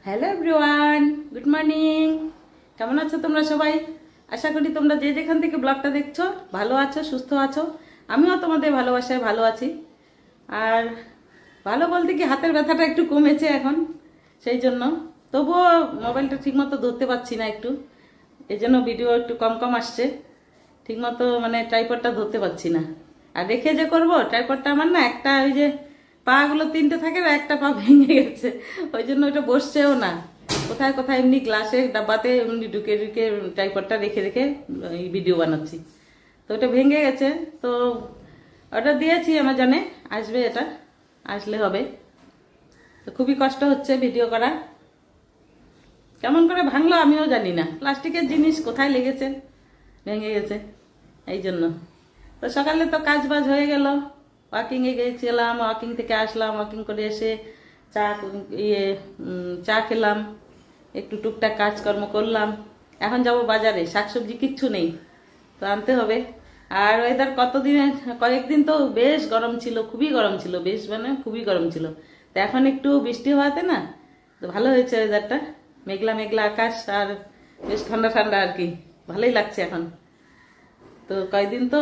Hello everyone, good morning. কেমন আছো তোমরা সবাই? আশা করি তোমরা যে যেখান থেকে ব্লগটা দেখছো ভালো আছো, সুস্থ আছো। আমিও তোমাদের ভালোবাসায় ভালো আছি। আর ভালো বলতে কি, হাতের ব্যথাটা একটু কমেছে এখন, সেই জন্য। তবুও মোবাইলটা ঠিকমতো ধরতে পারছি না একটু, এই জন্য ভিডিও একটু কম কম আসছে। ঠিকমতো মানে ট্রাইপডটা ধরতে পারছি না। আর রেখে যে করবো, ট্রাইপডটা আমার না একটা ওই যে পা গুলো তিনটে থাকে না, একটা পা ভেঙে গেছে, ওই জন্য ওইটা বসছেও না। কোথায় কোথায় এমনি গ্লাসে ডাব্বাতে এমনি ঢুকে ঢুকে ট্রাইপডটা রেখে রেখে এই ভিডিও বানাচ্ছি। তো ওটা ভেঙে গেছে, তো অর্ডার দিয়েছি, আমার জানে আসবে, এটা আসলে হবে। তো খুবই কষ্ট হচ্ছে ভিডিও করা। কেমন করে ভাঙলো আমিও জানি না, প্লাস্টিকের জিনিস কোথায় লেগেছে, ভেঙে গেছে এই জন্য। তো সকালে তো কাজ বাজ হয়ে গেল, ওয়াকিংয়ে গিয়েছিলাম, ওয়াকিং থেকে আসলাম, ওয়াকিং করে এসে চা চা খেলাম, একটু টুকটাক কাজকর্ম করলাম। এখন যাব বাজারে, শাকসবজি কিচ্ছু নেই, তো আনতে হবে। আর ওয়েদার কয়েকদিন তো বেশ গরম ছিল, খুবই গরম ছিল, বেশ মানে খুবই গরম ছিল। তো এখন একটু বৃষ্টি হওয়াতে না, তো ভালো হয়েছে ওয়েদারটা, মেঘলা মেঘলা আকাশ, আর বেশ ঠান্ডা ঠান্ডা আর কি, ভালোই লাগছে এখন। তো কয়েকদিন তো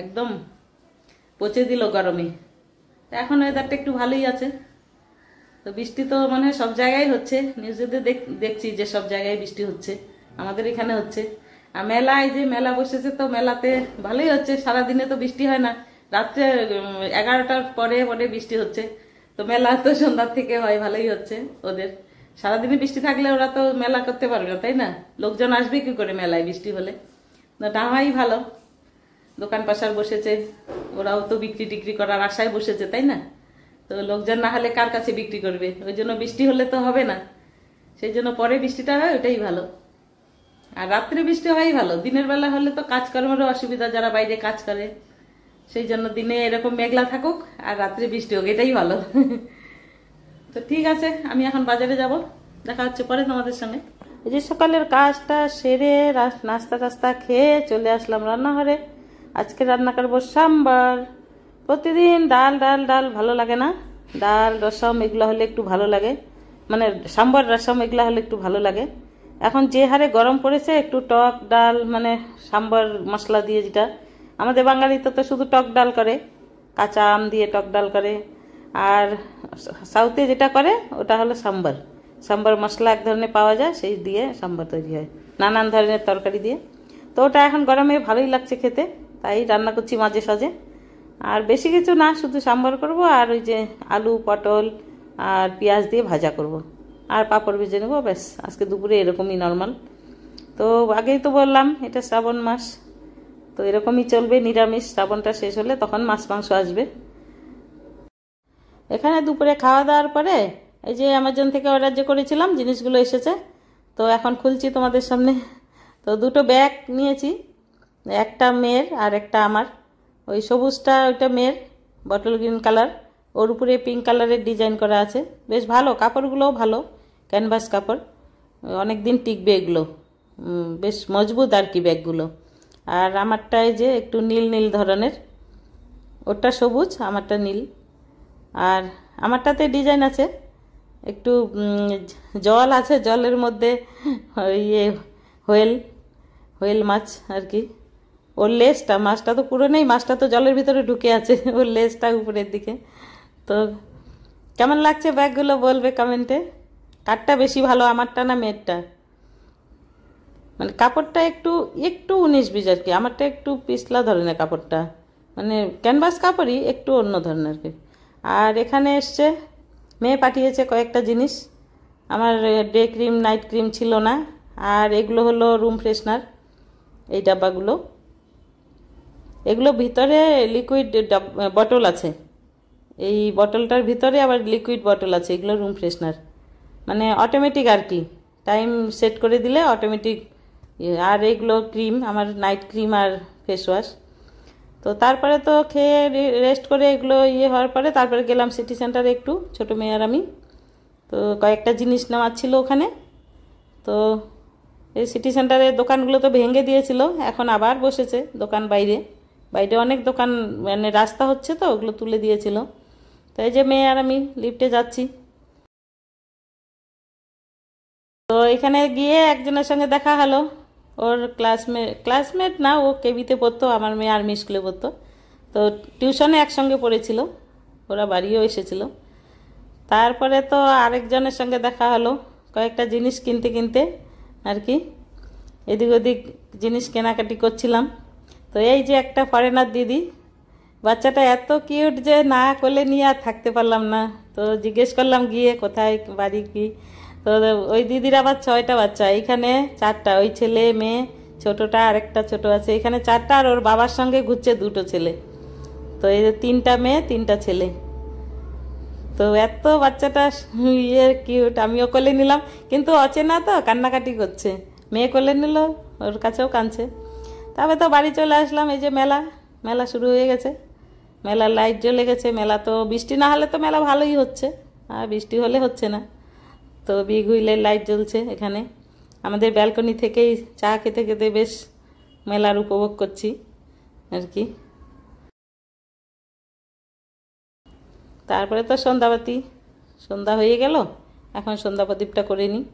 একদম পচে দিল গরমে, এখন ওয়েদারটা একটু ভালোই আছে। তো বৃষ্টি তো মনে হয় সব জায়গায় হচ্ছে, নিউজেতে দেখছি যে সব জায়গায় বৃষ্টি হচ্ছে, আমাদের এখানে হচ্ছে। আর মেলায় যে মেলা বসেছে, তো মেলাতে ভালোই হচ্ছে। সারাদিনে তো বৃষ্টি হয় না, রাত্রে 11টার পরে পরে বৃষ্টি হচ্ছে। তো মেলা তো সন্ধ্যার থেকে হয়, ভালোই হচ্ছে ওদের। সারাদিনে বৃষ্টি থাকলে ওরা তো মেলা করতে পারবে না, তাই না? লোকজন আসবে কি করে মেলায় বৃষ্টি হলে? না হয় ভালো, দোকান পাশার বসেছে, ওরাও তো বিক্রি টিক্রি করার আশায় বসেছে, তাই না? তো লোকজন না হলে কার কাছে বিক্রি করবে? ওই জন্য বৃষ্টি হলে তো হবে না, সেই জন্য পরে বৃষ্টিটা হয়, ওটাই ভালো। আর রাত্রে বৃষ্টি হওয়াই ভালো, দিনের বেলা হলে তো কাজকর্মেরও অসুবিধা, যারা বাইরে কাজ করে। সেই জন্য দিনে এরকম মেঘলা থাকুক আর রাত্রে বৃষ্টি হোক, এটাই ভালো। তো ঠিক আছে, আমি এখন বাজারে যাব, দেখা হচ্ছে পরে তোমাদের সঙ্গে। এই যে সকালের কাজটা সেরে নাস্তা টাস্তা খেয়ে চলে আসলাম রান্নাঘরে। আজকে রান্না করবো সাম্বার। প্রতিদিন ডাল ডাল ডাল ভালো লাগে না, ডাল রসম এগুলো হলে একটু ভালো লাগে, মানে সাম্বার রসম এগুলো হলে একটু ভালো লাগে। এখন যে হারে গরম পড়েছে, একটু টক ডাল, মানে সাম্বার মশলা দিয়ে, যেটা আমাদের বাঙালিতে তো শুধু টক ডাল করে, কাঁচা আম দিয়ে টক ডাল করে। আর সাউথে যেটা করে ওটা হলো সাম্বার। সাম্বার মশলা এক ধরনের পাওয়া যায়, সেই দিয়ে সাম্বার তৈরি হয় নানান ধরনের তরকারি দিয়ে। তো ওটা এখন গরমে ভালোই লাগছে খেতে, তাই রান্না করছি মাঝে সাঝে। আর বেশি কিছু না, শুধু সাম্বার করব, আর ওই যে আলু পটল আর পেঁয়াজ দিয়ে ভাজা করব, আর পাঁপড় ভেজে নেবো, ব্যাস। আজকে দুপুরে এরকমই নর্মাল। তো আগেই তো বললাম এটা শ্রাবণ মাস, তো এরকমই চলবে নিরামিষ। শ্রাবণটা শেষ হলে তখন মাছ মাংস আসবে। এখানে দুপুরে খাওয়া দাওয়ার পরে এই যে অ্যামাজন থেকে অর্ডার যে করেছিলাম, জিনিসগুলো এসেছে, তো এখন খুলছি তোমাদের সামনে। তো দুটো ব্যাগ নিয়েছি, একটা মেয়ের আর একটা আমার। ওই সবুজটা ওইটা মেয়ের, বটল গ্রিন কালার, ওর উপরে পিঙ্ক কালারের ডিজাইন করা আছে। বেশ ভালো, কাপড়গুলোও ভালো, ক্যানভাস কাপড়, অনেক দিন টিকবে এগুলো, বেশ মজবুত আর কি ব্যাগগুলো। আর আমারটাই যে একটু নীল নীল ধরনের, ওরটা সবুজ, আমারটা নীল। আর আমারটাতে ডিজাইন আছে, একটু জল আছে, জলের মধ্যে ইয়ে হোয়েল হোয়েল মাছ আর কি। ওর লেজটা, মাছটা তো পুরো নেই, মাছটা তো জলের ভিতরে ঢুকে আছে, ওর লেজটা উপরের দিকে। তো কেমন লাগছে ব্যাগগুলো বলবে কমেন্টে। কারটা বেশি ভালো, আমারটা না মেয়েরটা? মানে কাপড়টা একটু একটু 19-20 আর কি, আমারটা একটু পিছলা ধরনের কাপড়টা, মানে ক্যানভাস কাপড়ই, একটু অন্য ধরনের আর কি। আর এখানে এসছে, মেয়ে পাঠিয়েছে কয়েকটা জিনিস। আমার ডে ক্রিম নাইট ক্রিম ছিল না। আর এগুলো হলো রুম ফ্রেশনার, এই ডাব্বাগুলো। এগুলো ভিতরে লিকুইড বটল আছে, এই বটলটার ভিতরে আবার লিকুইড বটল আছে। এগুলো রুম ফ্রেশনার, মানে অটোমেটিক আর কি, টাইম সেট করে দিলে অটোমেটিক। আর এগুলো ক্রিম, আমার নাইট ক্রিম আর ফেস ওয়াশ। তো তারপরে তো খেয়ে রেস্ট করে এগুলো হওয়ার পরে তারপরে গেলাম সিটি সেন্টারে একটু, ছোটো মেয়ে আর আমি। তো কয়েকটা জিনিস নেওয়ার ছিল ওখানে। তো এই সিটি সেন্টারের দোকানগুলো তো ভেঙে দিয়েছিল, এখন আবার বসেছে দোকান বাইরে। বাইরে অনেক দোকান, মানে রাস্তা হচ্ছে তো, ওগুলো তুলে দিয়েছিল। তো এই যে মেয়ে আর আমি লিফটে যাচ্ছি। তো এখানে গিয়ে একজনের সঙ্গে দেখা হলো, ওর ক্লাসমেট না, ও কেবিতে পড়তো, আমার মেয়ে আর্মি স্কুলে পড়তো। তো টিউশনে একসঙ্গে পড়েছিল, ওরা বাড়িও এসেছিল। তারপরে তো আরেকজনের সঙ্গে দেখা হলো কয়েকটা জিনিস কিনতে কিনতে আর কি, এদিক ওদিক জিনিস কেনাকাটি করছিলাম। তো এই যে একটা ফরেনার দিদি, বাচ্চাটা এত কিউট যে না কোলে নিয়ে আর থাকতে পারলাম না। তো জিজ্ঞেস করলাম গিয়ে কোথায় বাড়ি কি। তো ওই দিদির আবার 6টা বাচ্চা, এইখানে 4টা, ওই ছেলে মেয়ে, ছোটোটা আরেকটা ছোট আছে, এখানে 4টা, আর ওর বাবার সঙ্গে ঘুরছে 2টো ছেলে। তো এই যে 3টা মেয়ে 3টা ছেলে। তো এত বাচ্চাটা কিউট, আমিও কোলে নিলাম, কিন্তু অচেনা তো কান্নাকাটি করছে। মেয়ে কোলে নিল, ওর কাছেও কাঁদছে। তারপরে তো বাড়ি চলে আসলাম। এই যে মেলা শুরু হয়ে গেছে, মেলার লাইট জ্বলে গেছে। মেলা তো বৃষ্টি না হলে তো মেলা ভালোই হচ্ছে, আর বৃষ্টি হলে হচ্ছে না। তো বিগ হুইলের লাইট জ্বলছে এখানে। আমাদের ব্যালকনি থেকেই চা খেতে খেতে বেশ মেলার উপভোগ করছি আর কি। তারপরে তো সন্ধ্যা হয়ে গেল, এখন সন্ধ্যা প্রদীপটা করে নিই।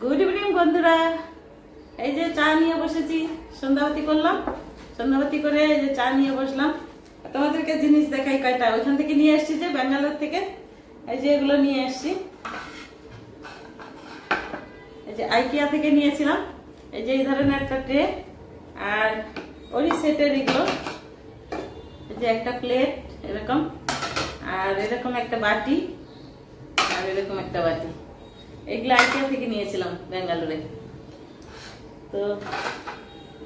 গুড ইভিনিং বন্ধুরা, এই যে চা নিয়ে বসেছি, সন্ধ্যাবাতি করলাম, সন্ধ্যাবাতি করে এই যে চা নিয়ে বসলাম। তোমাদেরকে জিনিস দেখাই কয়টা, ওইখান থেকে নিয়ে এসছি, যে ব্যাঙ্গালোর থেকে এই যে এগুলো নিয়ে এসছি, এই যে আইকিয়া থেকে নিয়েছিলাম। এই যে এই ধরনের একটা ট্রে, আর ওরই সেটের এগুলো, এই যে একটা প্লেট এরকম, আর এরকম একটা বাটি, আর এরকম একটা বাটি। এগুলো আইকিয়া থেকে নিয়েছিলাম ব্যাঙ্গালোরে। তো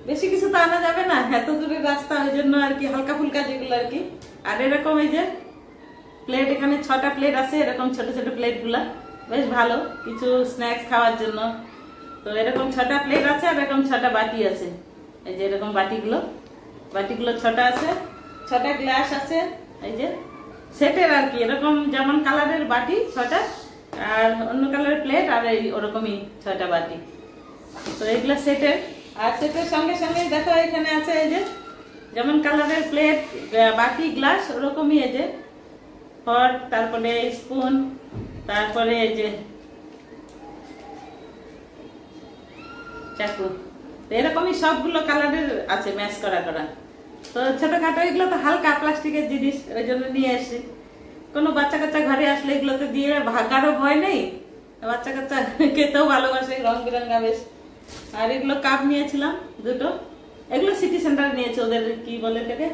বেশি কিছু তো আনা যাবে না, এত দূরের রাস্তা, ওই জন্য আর কি হালকা ফুলকা যেগুলো আর কি। আর এরকম এই যে প্লেট, এখানে 6টা প্লেট আছে, এরকম ছোট ছোট প্লেট গুলা বেশ ভালো, কিছু স্ন্যাক্স খাওয়ার জন্য তো এরকম 6টা প্লেট আছে আর এরকম 6টা বাটি আছে। এই যে এরকম বাটিগুলো 6টা আছে, 6টা গ্লাস আছে। এই যে সেটের আর কি, এরকম যেমন কালারের বাটি 6টা, আর অন্য কালারের প্লেট, আর এই ওরকমই 6টা বাটি। তো এগুলো সেটের। আর সেটের সঙ্গে সঙ্গে দেখো এখানে আছে এই যে যেমন কালারের প্লেট, বাটি, গ্লাস, ওরকমই এই যে ফর্ক, তারপরে স্পুন, তারপরে এই যে চাকু। এরকমই সবগুলো কালারের আছে, ম্যাচ করা করা। তো ছোটখাটো এগুলো তো হালকা প্লাস্টিকের জিনিস, ওই জন্য নিয়ে আসি। কোনো বাচ্চা কাচ্চা ঘরে আসলে এগুলোতে দিয়ে ভাগারও ভয় নেই, বাচ্চা কাচ্চা খেতেও ভালোবাসে, রং বেরঙ্গা বেশ। আর এগুলো কাপ নিয়েছিলাম 2টো, এগুলো সিটি সেন্টারে নিয়েছি, ওদের কি বলে এটাকে,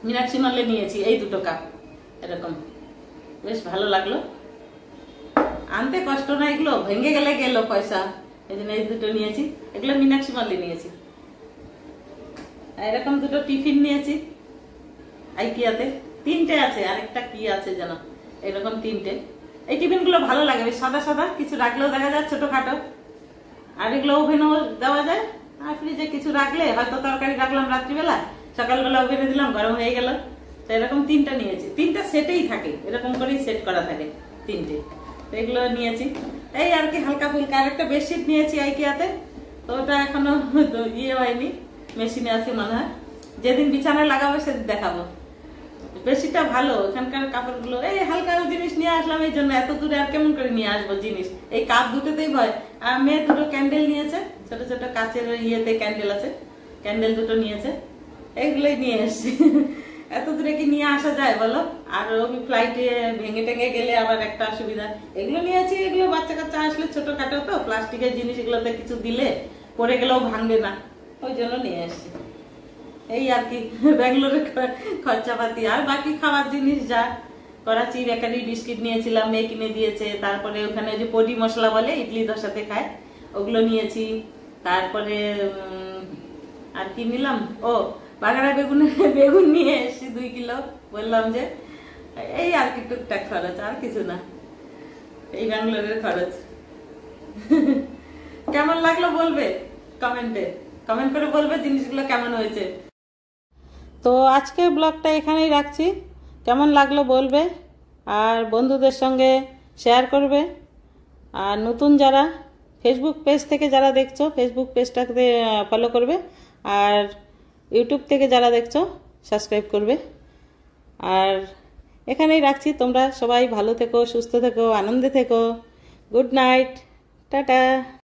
মীনাক্ষী মলে নিয়েছি এই 2টো কাপ। এরকম বেশ ভালো লাগলো, আনতে কষ্ট না, এগুলো ভেঙে গেলে গেল পয়সা, এই জন্য এই 2টো নিয়েছি। এগুলো মীনাক্ষী মলে নিয়েছি। এরকম 2টো টিফিন নিয়েছি আইকিয়াতে, 3টে আছে, আরেকটা কি আছে যেন, এরকম 3টে। এই টিফিন গুলো ভালো লাগে, সাদা সাদা, কিছু রাখলেও দেখা যায় ছোটখাটো। আর এগুলো ওভেনও দেওয়া যায়, আর ফ্রিজে কিছু রাখলে, হয়তো তরকারি রাখলাম রাত্রিবেলা, সকালবেলা ওভেনে দিলাম, গরম হয়ে গেল। তো এরকম 3টা নিয়েছি, 3টা সেটেই থাকে, এরকম করেই সেট করা থাকে 3টে। তো এগুলো নিয়েছি। এই আর কি হালকা ফুলকা। আর একটা বেডশিট নিয়েছি আইকিয়াতে, তো ওটা এখনো ইয়ে হয়নি, মেশিনে আছে মনে হয়, যেদিন বিছানায় লাগাবো সেদিন দেখাবো। বেডশিটটা ভালো, এখানকার কাপড়গুলো। এই হালকা জিনিস নিয়ে আসলাম, এই জন্য এত দূরে আর কেমন করে নিয়ে আসবো জিনিস, এই কাপ 2টোতেই ভয়। আর মেয়ে 2টো ক্যান্ডেল নিয়েছে, ছোট ছোট কাচের ইয়েতে ক্যান্ডেল আছে, ক্যান্ডেল 2টো নিয়েছে, এইগুলোই নিয়ে এসছি। এত দূরে কি নিয়ে আসা যায় বলো? আর ওই ফ্লাইটে ভেঙে টেঙে গেলে আবার একটা অসুবিধা। এগুলো নিয়েছি, এগুলো বাচ্চা কাচ্চা আসলে ছোটখাটো তো প্লাস্টিকের জিনিস, এগুলোতে কিছু দিলে পড়ে গেলেও ভাঙবে না, ওই জন্য নিয়ে এসছি। এই আর কি ব্যাঙ্গালোরের খরচাপাতি। আর বাকি খাবার জিনিস যা, করাচি বেকারি বিস্কিট নিয়েছিলাম, মেয়ে কিনে দিয়েছে। তারপরে ওখানে যে পডি মশলা বলে ইডলি দোসাতে খায়, ওগুলো নিয়েছি। তারপরে আর কি নিলাম, ও বাগাড়া বেগুন নিয়ে এসেছি 2 কিলো, বললাম যে। এই আর কি টুকটাক খরচ, আর কিছু না, এই ব্যাঙ্গালোরের খরচ। কেমন লাগলো বলবে কমেন্ট করে বলবে জিনিসগুলো কেমন হয়েছে। তো আজকে ব্লগটা এখানেই রাখছি, কেমন লাগলো বলবে, আর বন্ধুদের সঙ্গে শেয়ার করবে। আর নতুন যারা ফেসবুক পেজ থেকে যারা দেখছো, ফেসবুক পেজটাকে ফলো করবে। আর ইউটিউব থেকে যারা দেখছো সাবস্ক্রাইব করবে। আর এখানেই রাখছি, তোমরা সবাই ভালো থেকো, সুস্থ থেকো, আনন্দে থেকো। Good night, tata.